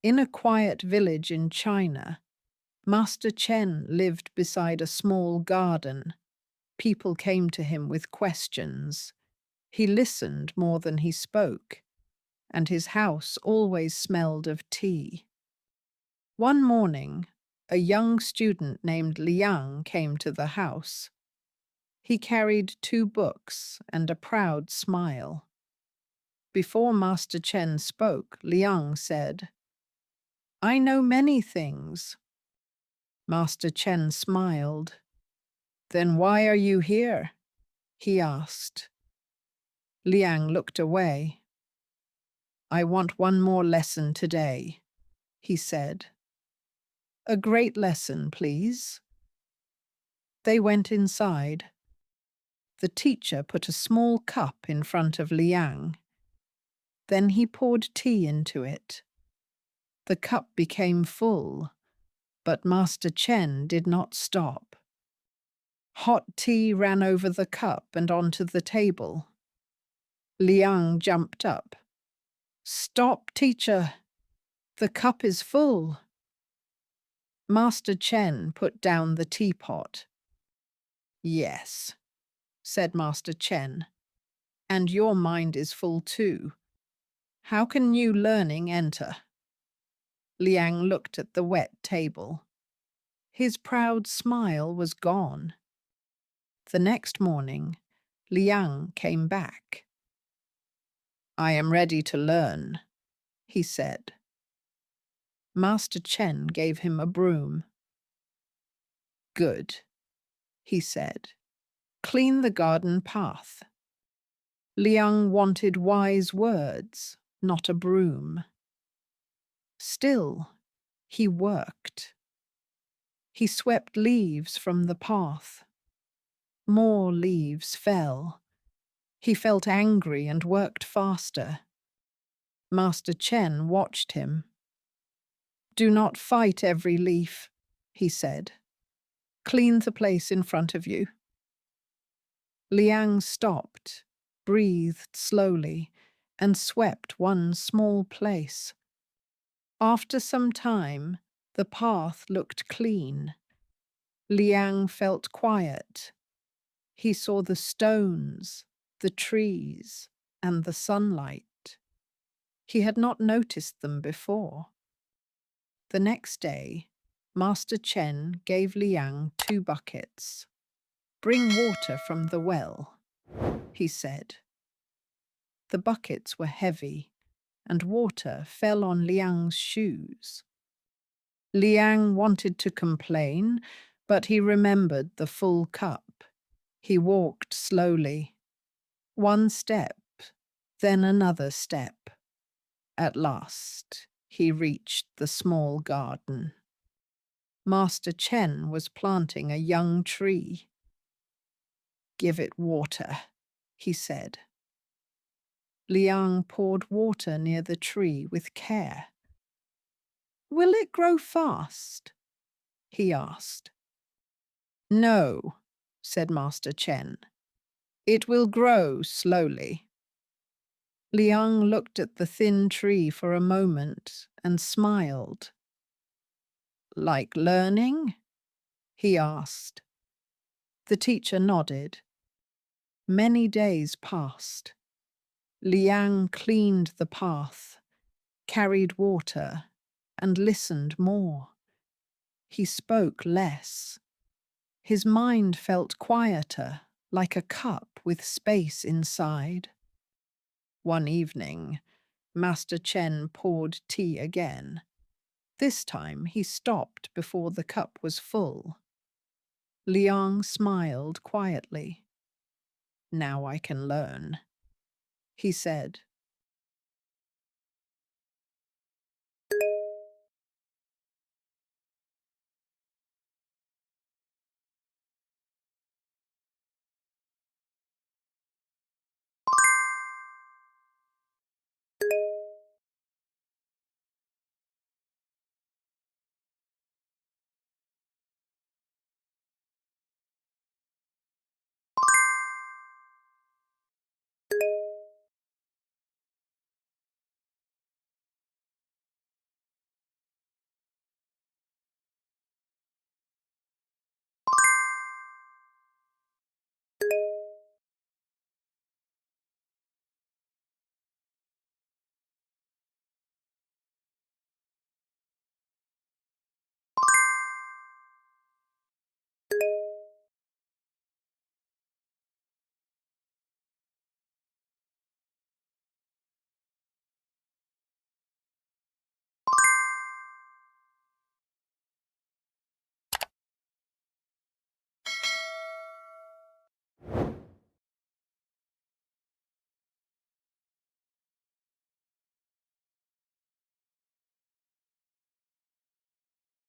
In a quiet village in China, Master Chen lived beside a small garden. People came to him with questions. He listened more than he spoke, and his house always smelled of tea. One morning, a young student named Liang came to the house. He carried 2 books and a proud smile. Before Master Chen spoke, Liang said, "I know many things." Master Chen smiled. "Then why are you here?" he asked. Liang looked away. "I want one more lesson today," he said. "A great lesson, please." They went inside. The teacher put a small cup in front of Liang. Then he poured tea into it. The cup became full, but Master Chen did not stop. Hot tea ran over the cup and onto the table. Liang jumped up. "Stop, teacher! The cup is full." Master Chen put down the teapot. "Yes," said Master Chen, "and your mind is full too. How can new learning enter?" Liang looked at the wet table. His proud smile was gone. The next morning, Liang came back. "I am ready to learn," he said. Master Chen gave him a broom. "Good," he said. "Clean the garden path." Liang wanted wise words, not a broom. Still, he worked. He swept leaves from the path. More leaves fell. He felt angry and worked faster. Master Chen watched him. "Do not fight every leaf," he said. "Clean the place in front of you." Liang stopped, breathed slowly, and swept one small place. After some time, the path looked clean. Liang felt quiet. He saw the stones, the trees, and the sunlight. He had not noticed them before. The next day, Master Chen gave Liang 2 buckets. "Bring water from the well," he said. The buckets were heavy, and water fell on Liang's shoes. Liang wanted to complain, but he remembered the full cup. He walked slowly. 1 step, then another step. At last, he reached the small garden. Master Chen was planting a young tree. "Give it water," he said. Liang poured water near the tree with care. "Will it grow fast?" he asked. "No," said Master Chen. "It will grow slowly." Liang looked at the thin tree for a moment and smiled. "Like learning?" he asked. The teacher nodded. Many days passed. Liang cleaned the path, carried water, and listened more. He spoke less. His mind felt quieter, like a cup with space inside. One evening, Master Chen poured tea again. This time he stopped before the cup was full. Liang smiled quietly. "Now I can learn," he said.